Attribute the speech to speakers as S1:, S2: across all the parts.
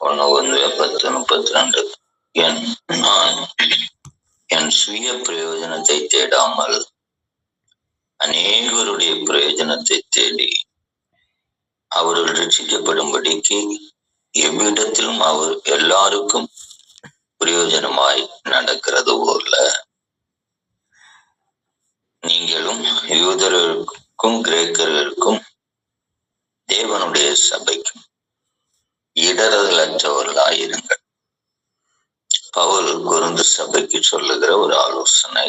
S1: 1:10-32. நான் என் சுய பிரயோஜனத்தை தேடாமல் அநேகருடைய பிரயோஜனத்தை தேடி அவர்கள் ரட்சிக்கப்படும்படிக்கு எவ்விடத்திலும் அவர் எல்லாருக்கும் பிரயோஜனமாய் நடக்கிறது போல நீங்களும் யூதர்களுக்கும் கிரேக்கர்களுக்கும் தேவனுடைய சபைக்கும் இடரலற்றவர்களாயிருங்கள். பவுல் கொரிந்து சபைக்கு சொல்லுகிற ஒரு ஆலோசனை,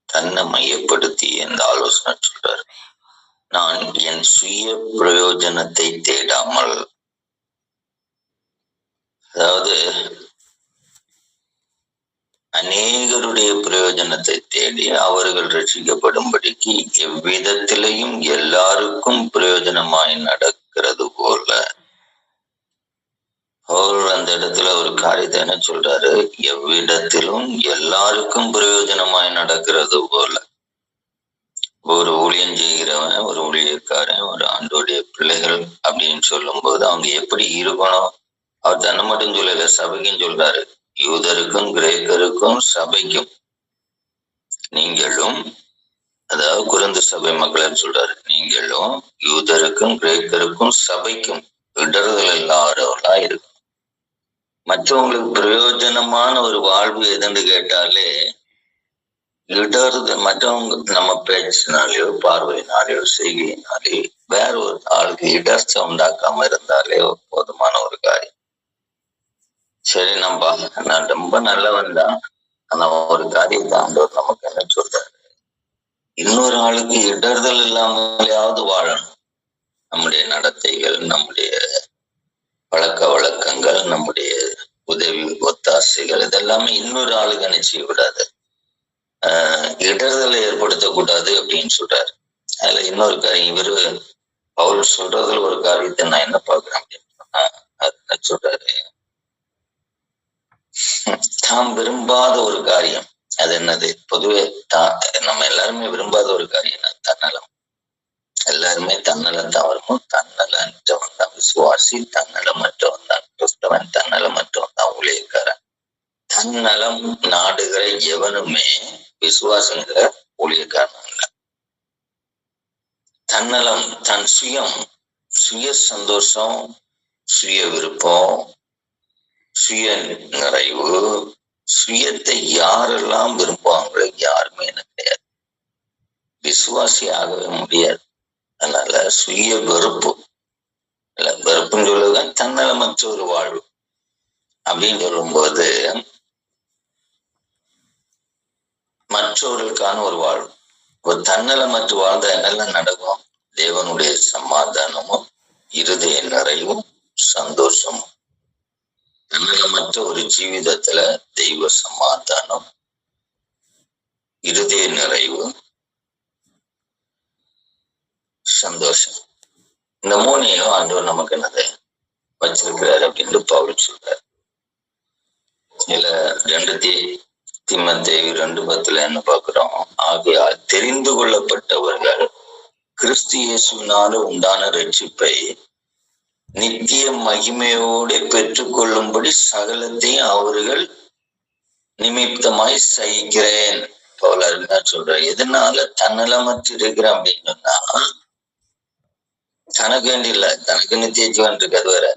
S1: தன்னை மையப்படுத்தி இந்த ஆலோசனை சொல்றாரு. நான் என் சுய பிரயோஜனத்தை தேடாமல், அதாவது அநேகருடைய பிரயோஜனத்தை தேடி அவர்கள் ரட்சிக்கப்படும்படிக்கு எவ்விதத்திலையும் எல்லாருக்கும் பிரயோஜனமாய் நடக்கிறது போல. அவர் அந்த இடத்துல ஒரு காரியத்தை என்ன சொல்றாரு? எவ்விடத்திலும் எல்லாருக்கும் பிரயோஜனமாய் நடக்கிறது போல. ஒரு ஊழியம் செய்கிறவன், ஒரு ஊழியக்காரன், ஒரு ஆண்டோடைய பிள்ளைகள் அப்படின்னு சொல்லும் போது அவங்க எப்படி இருக்கணும்? அவர் தன்னை மட்டும் சொல்லல, சபைக்கும் சொல்றாரு. யூதருக்கும் கிரேக்கருக்கும் சபைக்கும் நீங்களும், அதாவது கொரிந்து சபை மக்கள் சொல்றாரு, நீங்களும் யூதருக்கும் கிரேக்கருக்கும் சபைக்கும் இடர்கள் இல்லாதவர்களா இருக்கும். மற்றவங்களுக்கு பிரயோஜனமான ஒரு வாழ்வு எதுன்னு கேட்டாலே இடறுதல். மற்றவங்க நம்ம பேச்சினாலேயோ பார்வையினாலேயோ செய்கையினாலேயோ வேற ஒரு ஆளுக்கு இடர்ச்ச உண்டாக்காம இருந்தாலே போதுமான ஒரு காரியம். சரி, நான் ரொம்ப நல்லவன் தான், ஆனா ஒரு காரியத்தை ஆண்டவர் நமக்கு என்ன சொல்றாரு? இன்னொரு ஆளுக்கு இடர்தல் இல்லாமலையாவது வாழணும். நம்முடைய நடத்தைகள், நம்முடைய பழக்க வழக்கங்கள், நம்முடைய உதவி ஒத்தாசைகள் இதெல்லாமே இன்னொரு ஆளுக்கு என்ன செய்யக்கூடாது, இடர்தலை ஏற்படுத்தக்கூடாது அப்படின்னு சொல்றாரு. அதுல இன்னொரு காரியம், இவரு பவுல் சொல்றதுல ஒரு காரியத்தை நான் என்ன பாக்குறேன் அப்படின்னு சொன்னா, அது என்ன சொல்றாரு? தாம் விரும்பாத ஒரு காரியம். அது என்னது? பொதுவே நம்ம எல்லாருமே விரும்பாத ஒரு காரியம் தன்னலம். எல்லாருமே தன்னலம் தான் வரணும். தன்னலற்றவன் தான் விசுவாசி, தன்னலமற்றவன் தான் கிறிஸ்தவன், தன்னலமற்றவன் தான் ஊழியக்காரன். தன்னலம் நாடுகிற எவனுமே விசுவாசங்கிற ஊழியக்காரன் இல்லை. தன்னலம், தன் சுயம், சுய சந்தோஷம், சுய விருப்பம், சுய நிறைவு, சுயத்தை யாரெல்லாம் விரும்புவாங்களோ யாருமே எனக்கு கிடையாது, விசுவாசி ஆகவே முடியாது. அதனால சுய வெறுப்பு இல்ல, வெறுப்புன்னு சொல்லுதான் தன்னலமற்ற ஒரு வாழ்வு அப்படின்னு சொல்லும்போது மற்றவர்களுக்கான ஒரு வாழ்வு. ஒரு தன்னலமற்ற வாழ்ந்தா என்னெல்லாம் நடக்கும்? தேவனுடைய சமாதானமும் இருதய நிறைவும் சந்தோஷமும். தன்னலமற்ற ஒரு ஜீவிதத்துல தெய்வ சமாதானம், இருதய நிறைவு, சந்தோஷம், இந்த மூணையும் ஆண்டவர் நமக்கு என்னது வச்சிருக்கிறாரு அப்படின்னு பவுல் சொல்றாரு. இதுல 2 தீமோத்தேயு 2:10 என்ன பார்க்கிறோம்? ஆகையால் தெரிந்து கொள்ளப்பட்டவர்கள் கிறிஸ்து இயேசுவினால உண்டான ரட்சிப்பை நித்திய மகிமையோடு பெற்றுக் கொள்ளும்படி சகலத்தையும் அவர்கள் நிமித்தமாய் சகிக்கிறேன். பவுல் அருமையா சொல்ற. எதனால தன்னலமற்று இருக்கிறேன் அப்படின்னு சொன்னா, தனக்கு வேண்டி இல்ல, தனக்கு நித்திய ஜீவன் இருக்கு, அது வேற.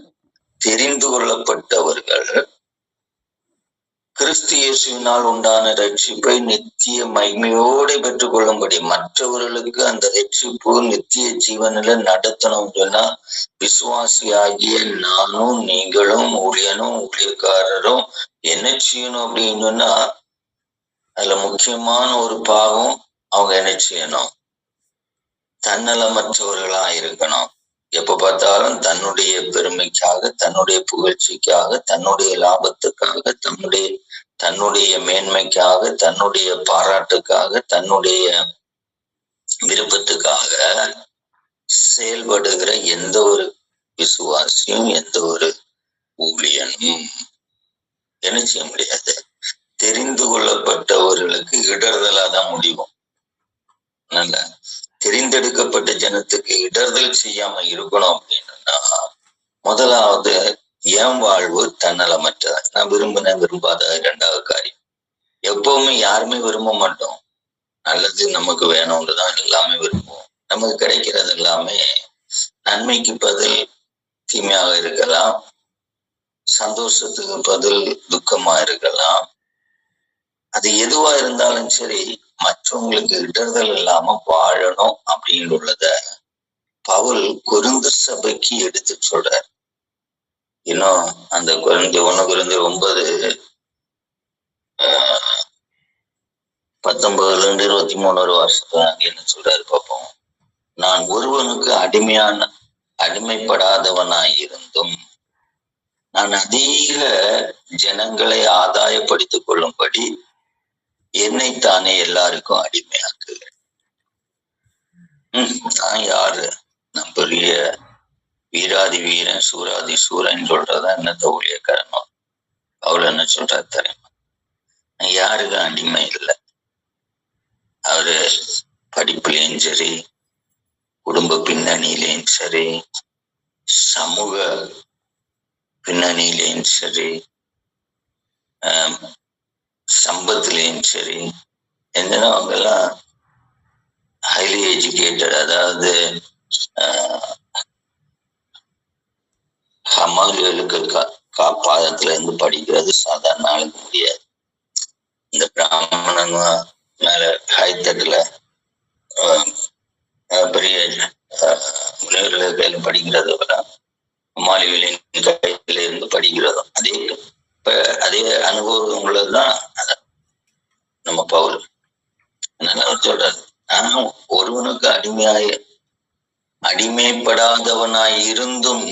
S1: தெரிந்து கொள்ளப்பட்டவர்கள் கிறிஸ்து இயேசுவினால் உண்டான ரட்சிப்பை நித்திய மகிமையோடு பெற்றுக் கொள்ளும்படி, மற்றவர்களுக்கு அந்த ரட்சிப்பு நித்திய ஜீவனில நடத்தணும் சொன்னா விசுவாசியாகிய நானும் நீங்களும் ஊழியனும் ஊழியக்காரரும் என்ன செய்யணும் அப்படின்னு சொன்னா, அதுல முக்கியமான ஒரு பாகம் அவங்க என்ன செய்யணும்? தன்னலமற்றவர்களா இருக்கணும். எப்ப பார்த்தாலும் தன்னுடைய பெருமைக்காக, தன்னுடைய புகழ்ச்சிக்காக, தன்னுடைய லாபத்துக்காக, தன்னுடைய மேன்மைக்காக, தன்னுடைய பாராட்டுக்காக, தன்னுடைய விருப்பத்துக்காக செயல்படுகிற எந்த ஒரு விசுவாசியும் எந்த ஒரு ஊழியனும் என்ன செய்ய முடியாது. தெரிந்து கொள்ளப்பட்டவர்களுக்கு இடர்தலாதான் முடியும். நல்ல தெரிந்தெடுக்கப்பட்ட ஜனத்துக்கு இடர்தல் செய்யாம இருக்கணும் அப்படின்னா, முதலாவது என் வாழ்வு தன்னலமற்றதா. நான் விரும்பாத இரண்டாவது காரியம். எப்பவுமே யாருமே விரும்ப மாட்டோம். நல்லது நமக்கு வேணும்னு தான் எல்லாமே விரும்புவோம். நமக்கு கிடைக்கிறது எல்லாமே நன்மைக்கு பதில் தீமையாக இருக்கலாம், சந்தோஷத்துக்கு பதில் துக்கமா இருக்கலாம். அது எதுவா இருந்தாலும் சரி, மற்றவங்களுக்கு இடர்கள் இல்லாம வாழணும் அப்படின்னு உள்ளத பவுல் கொரிந்து சபைக்கு எடுத்து சொல்றார். இன்னும் அந்த 1 கொரிந்தியர் 9:19-23 வருஷத்துல என்ன சொல்றாரு பார்ப்போம். நான் ஒருவனுக்கு அடிமைப்படாதவனாய் இருந்தும் நான் அதிக ஜனங்களை ஆதாயப்படுத்திக் கொள்ளும்படி என்னைத்தானே எல்லாருக்கும் அடிமையாக்குகிறேன். நான் யாரு? நான் பெரிய வீராதி வீரன் சூராதி சூரன் சொல்றதா என்னத்த ஊழியக்காரனும். அவள் என்ன சொல்றாரு தெரியுமா? நான் யாருக்கும் அடிமை இல்லை. அவரு படிப்புலையும் சரி, குடும்ப பின்னணியிலையும் சரி, சமூக பின்னணியிலையும் சரி, சம்பத்திலையும் சரி, என்னன்னா அவங்கெல்லாம் ஹைலி எஜுகேட்டட். அதாவது ஹமாலிகளுக்கு பாதத்துல இருந்து படிக்கிறது சாதாரண ஆளுக்கு முடியாது. இந்த பிராமணன் மேல ஹைத்தட்டுல பெரிய முனிவர்கள் கையில படிக்கிறத விட ஹமாலிகளின் கையில இருந்து படிக்கிறதும் அதே அனுபவம் உள்ளதுதான் நம்ம பவுல். என்ன சொல்றாரு? நான் ஒருவனுக்கு அடிமைப்படாதவனாய் இருந்தும்,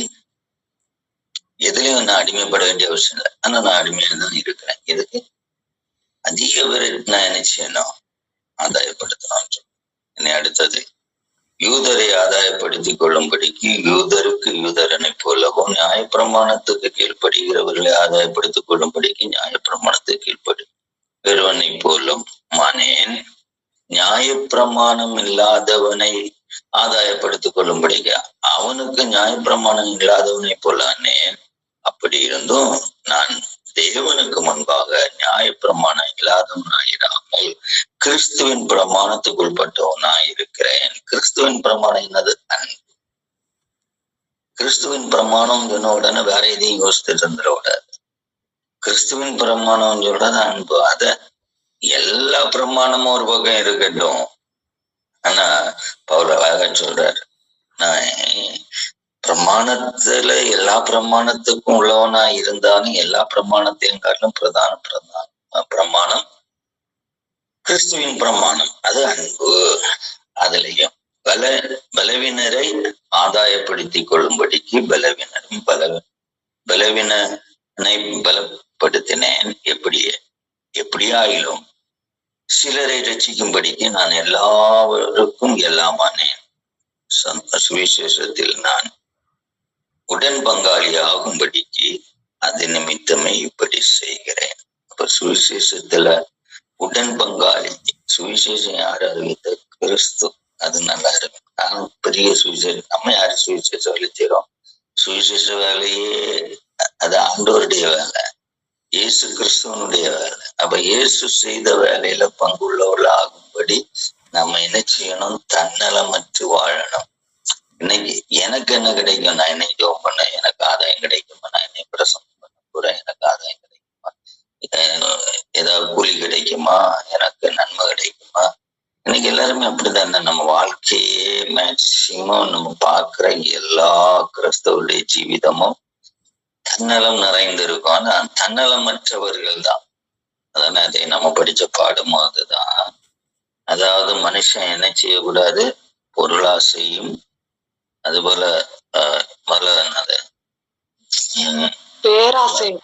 S1: எதுலயும் நான் அடிமைப்பட வேண்டிய அவசியம் இல்லை. ஆனா நான் அடிமையா தான் இருக்கிறேன். எதுக்கு? அதிக பேர் நான் என்ன செய்யணும்? ஆதாயப்படுத்தணும். என்னை அடுத்தது யூதரை ஆதாயப்படுத்திக் கொள்ளும்படிக்கு யூதருக்கு யூதரனை போலவும் நியாயப்பிரமாணத்துக்கு கீழ்ப்படுகிறவர்களை ஆதாயப்படுத்திக் கொள்ளும்படிக்கு நியாயப்பிரமாணத்துக்கு கீழ்ப்படுகிறவனை போலும் மானேன். நியாயப்பிரமாணம் இல்லாதவனை ஆதாயப்படுத்திக் கொள்ளும்படிக்கு அவனுக்கு நியாயப்பிரமாணம் இல்லாதவனை போலானேன். அப்படி இருந்தும் நான் தேவனுக்கு முன்பாக நியாயப்பிரமாணம் இல்லாதவனாயிராமல் கிறிஸ்துவின் பிரமாணத்துக்கு உட்பட்டவனாய் இருக்கிறேன். கிறிஸ்துவின் பிரமாணம் என்னது? அன்பு. கிறிஸ்துவின் பிரமாணம் சொன்ன உடனே வேற எதையும் யோசிச்சுட்டு இருந்துடக்கூடாது. கிறிஸ்துவின் பிரமாணம் சொல்றது அன்பு. அத எல்லா பிரமாணமும் ஒரு பக்கம் இருக்கட்டும். ஆனா பவுல் அழகா சொல்றாரு, நான் பிரமாணத்துல எல்லா பிரமாணத்துக்கும் உள்ளவனா இருந்தாலும் எல்லா பிரமாணத்தையும் காட்டிலும் பிரமாணம் கிறிஸ்துவின் பிரமாணம். அது அன்பு. அதுலயும் பலவீனரை ஆதாயப்படுத்திக் கொள்ளும்படிக்கு பலவீனனை பலப்படுத்தினேன். எப்படியாயிலும் சிலரை ரட்சிக்கும்படிக்கு நான் எல்லாருக்கும் எல்லாமானேன். சுவிசேஷத்தில் நான் உடன் பங்காளி ஆகும்படிக்கு அது நிமித்தமே இப்படி செய்கிறேன். அப்ப சுவிசேஷத்துல உடன் பங்காளி. சுவிசேஷம் யார் அறிவித்த? கிறிஸ்து. அது நல்லா இருக்கு. நான் பெரிய சுவிசேஷம். நம்ம யாரு சுவிசேஷ வேலை செய்யறோம்? சுவிசேஷ வேலையே அது ஆண்டவருடைய வேலை, இயேசு கிறிஸ்துவனுடைய வேலை. அப்ப இயேசு செய்த வேலையில பங்குள்ளவர்கள் ஆகும்படி நம்ம என்ன செய்யணும்? தன்னலமற்று வாழணும். இன்னைக்கு எனக்கு என்ன கிடைக்கும்? நான் என்னை ஜோம் பண்ண எனக்கு ஆதாயம் கிடைக்குமா? நான் என்னை பிரசங்கம் பண்ண போறேன், எனக்கு ஆதாயம் கிடைக்குமா? ஏதாவது கூலி கிடைக்குமா? எனக்கு நன்மை கிடைக்குமா? இன்னைக்கு எல்லாருமே அப்படித்தானே. நம்ம வாழ்க்கையே மேக்சிமம் நம்ம பார்க்கிற எல்லா கிறிஸ்தவருடைய ஜீவிதமும் தன்னலம் நிறைந்திருக்கும். ஆனா தன்னலமற்றவர்கள் தான். அதானே அதை நம்ம படிச்ச பாடமும் அதுதான். அதாவது மனுஷன் என்ன செய்யக்கூடாது? பொருளாசையும் அதுபோல என்னது பேராசையும்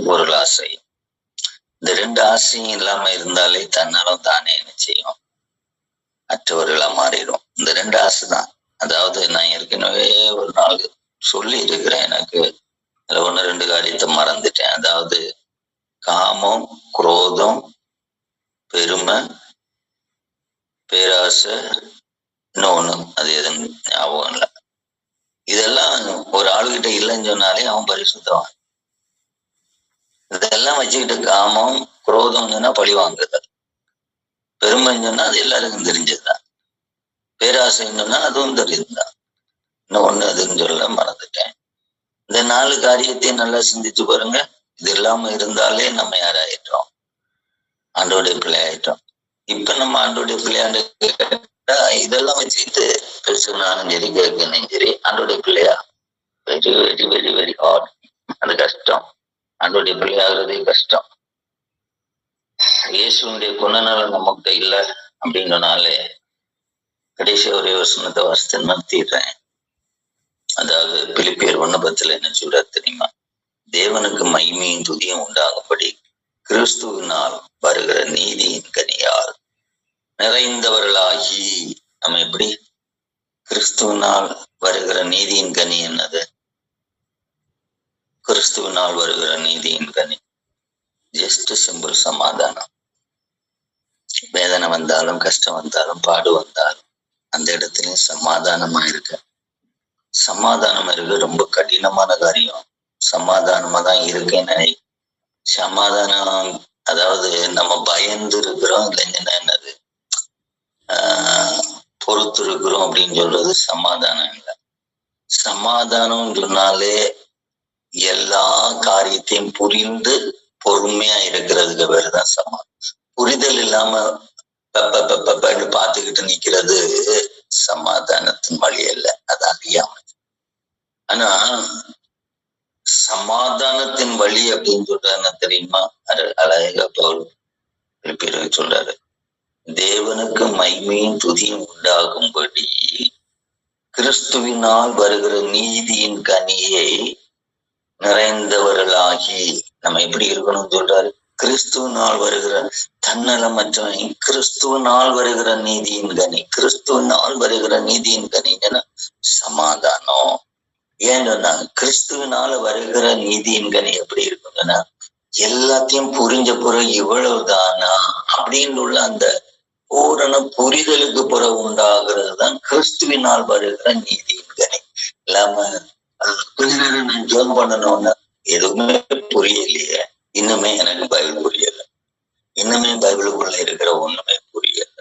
S1: பொருளாசையும், இந்த ரெண்டு ஆசையும் இல்லாம இருந்தாலே தன்னாலும் தானே என்ன செய்யும்? மற்றவர்களா மாறிடும். இந்த ரெண்டு ஆசை தான். அதாவது நான் ஏற்கனவே ஒரு நாள் சொல்லி இருக்கிறேன். எனக்கு அதுல 1-2 காரியத்தை மறந்துட்டேன். அதாவது காமம், குரோதம், பெருமை, பேராசை, இன்னொன்னு அது எதுவும் ஞாபகம் இல்லை. இதெல்லாம் ஒரு ஆளுகிட்ட இல்லைன்னு சொன்னாலே அவன் பரிசுத்தவான். இதெல்லாம் வச்சுக்கிட்டு காமம், குரோதம் சொன்னா பழி வாங்குதல், பெருமைன்னு சொன்னா அது எல்லாருக்கும் தெரிஞ்சதுதான், பேராசைன்னு சொன்னா அதுவும் தெரியுதுதான். இன்னும் ஒண்ணு அதுன்னு சொல்ல மறந்துட்டேன். இந்த 4 காரியத்தையும் நல்லா சிந்திச்சு பாருங்க. இது இல்லாம இருந்தாலே நம்ம யாராயிட்டோம்? ஆண்டோடைய பிள்ளை ஆயிட்டோம். இப்ப நம்ம ஆண்டோடைய பிள்ளையாண்டு இதெல்லாம் வச்சுக்கிட்டு பேசுனாலும் சரி, கேட்கணும் சரி, ஆண்டோடைய பிள்ளையா very very very very hard. அது கஷ்டம். ஆண்டோடைய பிள்ளையாகிறதே கஷ்டம். இயேசுடைய குணநலம் நமக்கு இல்லை அப்படின்றனாலே கடைசி ஒரே வசனத்தை வாசித்து நிறுத்திடுறேன். அதாவது பிலிப்பியர் 1:10 என்ன சொல்ற தெரியுமா? தேவனுக்கு மகிமையும் துதியும் உண்டாகும்படி கிறிஸ்துவினால் வருகிற நீதியின் கனியால் நிறைந்தவர்களாகி. நம்ம எப்படி? கிறிஸ்துவினால் வருகிற நீதியின் கனி என்னது? கிறிஸ்துவினால் வருகிற நீதியின் கனி ஜஸ்ட் சிம்பிள் சமாதானம். வேதனை வந்தாலும், கஷ்டம் வந்தாலும், பாடு வந்தாலும் அந்த இடத்துலயும் சமாதானமா இருக்க. சமாதானம் இருக்க ரொம்ப கடினமான காரியம். சமாதானமா தான் இருக்கேன்னு நினை. சமாதானம் அதாவது நம்ம பயந்து இருக்கிறோம் இல்லைங்கன்னா என்னது பொறுத்து இருக்கிறோம் அப்படின்னு சொல்றது சமாதானம் இல்லை. சமாதானம் சொன்னாலே எல்லா காரியத்தையும் புரிந்து பொறுமையா இருக்கிறதுக்கு பேருதான் சமாதானம். புரிதல் இல்லாம பார்த்துக்கிட்டு நிக்கிறது சமாதானத்தின் வழி அல்ல, அது அறியாம. ஆனா சமாதானத்தின் வழி அப்படின்னு சொல்றாருன்னா தெரியுமா? அழகா பவுல் சொல்றாரு, தேவனுக்கு மகிமையும் துதியும் உண்டாகும்படி கிறிஸ்துவினால் வருகிற நீதியின் கனியை நிறைந்தவர்களாகி. நம்ம எப்படி இருக்கணும்னு சொல்றாரு? கிறிஸ்துவினால் வருகிற தன்னலமற்றவன், கிறிஸ்துவினால் வருகிற நீதியின் கனி. கிறிஸ்துவினால் வருகிற நீதியின் கனின்னா சமாதானம். ஏன்னு சொன்னாங்க, கிறிஸ்துவினால வருகிற நீதியின் கனி எப்படி இருக்குங்கன்னா எல்லாத்தையும் புரிஞ்ச பிறகு இவ்வளவுதானா அப்படின்னு உள்ள அந்த பூரண புரிதலுக்கு பிறகு உண்டாகிறது தான் கிறிஸ்துவினால் வருகிற நீதியின் கனி. இல்லாம கொஞ்ச நேரம் நான் ஜோம் பண்ணணும்னா எதுவுமே புரியலையே, இன்னுமே எனக்கு பைபிள் புரியல, இன்னுமே பைபிளுக்குள்ள இருக்கிற ஒண்ணுமே புரியல.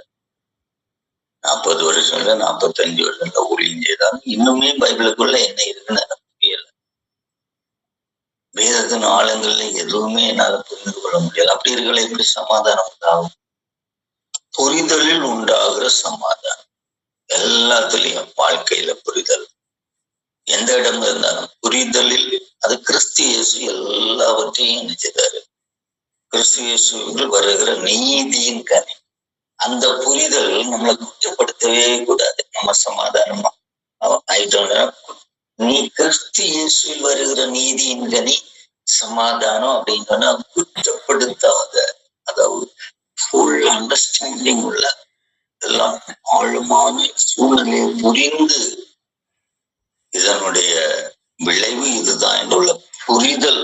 S1: 40 வருஷம் இல்ல 45 வருஷம் ஊழியம் செய்தாலும் இன்னுமே பைபிளுக்குள்ள என்ன இருக்குன்னு எனக்கு புரியல. வேதத்தின் ஆழங்கள்ல எதுவுமே என்னால புரிந்து கொள்ள முடியாது. அப்படி இருக்கல எப்படி சமாதானம் உண்டாகும்? புரிதலில் உண்டாகிற சமாதானம். எல்லாத்துலயும் வாழ்க்கையில புரிதல் எந்த இடம் இருந்தாலும் புரிதலில், அது கிறிஸ்து இயேசு எல்லாவற்றையும் நினைச்சிட்டாரு. கிறிஸ்து இயேசுவில் வருகிற நீதியின் கனி. அந்த புரிதல் நம்மளை குற்றப்படுத்தவே கூடாது. நம்ம சமாதானமா ஆயிட்டோம்னா, நீ கிறிஸ்து இயேசுவில் வருகிற நீதியின் கனி சமாதானம் அப்படின்னா குற்றப்படுத்தாத, அதாவது ஃபுல் அண்டர்ஸ்டாண்டிங் உள்ள, எல்லாம் ஆழமான சூழ்நிலையை புரிந்து இதனுடைய விளைவு இதுதான் என்றுள்ள புரிதல்.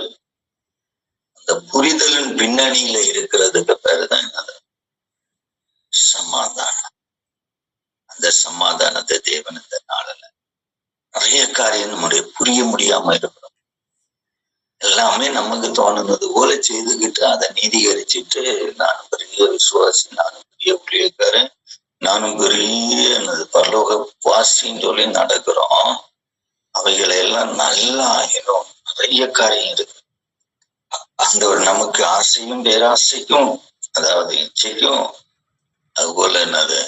S1: அந்த புரிதலின் பின்னணியில இருக்கிறதுக்கு பேருதான் என்னது? சமாதானம். அந்த சமாதானத்தை தேவன் இந்த நாளில் நிறைய காரியம் நம்முடைய புரிய முடியாம இருக்கிறோம். எல்லாமே நமக்கு தோணுனது போல செய்துக்கிட்டு அதை நீதிகரிச்சுட்டு நானும் பெரிய விசுவாசி, நானும் பெரிய ஊழியக்காரன், நானும் பெரிய எனது பரலோக வாசின்னு சொல்லி நடக்கிறோம். அவைகளை எல்லாம் நல்லா ஆகிடும். நிறைய காரியம் இருக்கு. அந்த ஒரு நமக்கு ஆசையும் பேராசைக்கும், அதாவது இச்சைக்கும், அதுபோல என்னது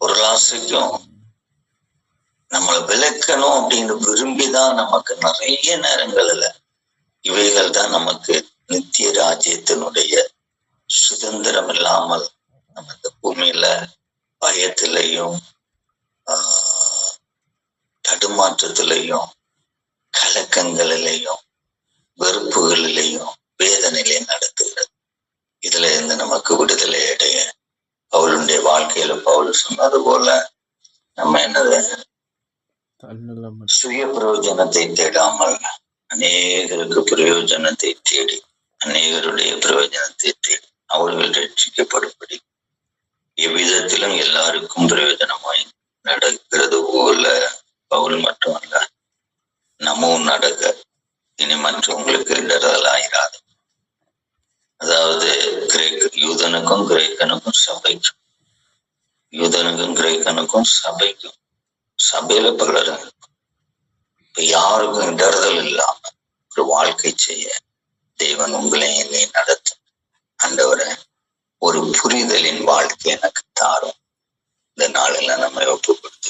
S1: பொருளாசைக்கும் நம்மளை விளக்கணும் அப்படின்னு விரும்பிதான் நமக்கு நிறைய நேரங்கள்ல இவைகள் தான் நமக்கு நித்திய ராஜ்யத்தினுடைய சுதந்திரம் இல்லாமல் நம்ம இந்த பூமியில பயத்திலையும் தடுமாற்றத்திலையும் கலக்கங்களிலையும் வெறுப்புகளிலையும் வேதனையிலையும் நடத்துகிறது. இதுல இருந்து நமக்கு விடுதலை அடைய பவுலுடைய வாழ்க்கையில பவுல் சொன்னது போல நம்ம என்னது சுய பிரயோஜனத்தை தேடாமல் அநேகருக்கு பிரயோஜனத்தை தேடி, அநேகருடைய பிரயோஜனத்தை தேடி அவர்கள் ரட்சிக்கப்படும்படி எவ்விதத்திலும் எல்லாருக்கும் பிரயோஜனமாய் நடக்கிறது போல பவுல் மட்டுமல்ல நடக்க இனி மற்றவங்களுக்கு இடரலாயிராது. அதாவது யூதனுக்கும் கிரேக்கனுக்கும் சபைக்கும், யூதனுக்கும் கிரேக்கனுக்கும் சபைக்கும், சபையில பலரும் இப்ப யாருக்கும் இடறுதல் இல்லாம ஒரு வாழ்க்கை செய்ய தேவன் உங்களை என்னை நடத்தும். ஆண்டவரை ஒரு புரிதலின் வாழ்க்கை எனக்கு தாரும். இந்த நாளில் நம்மை ஒப்பு கொடுத்து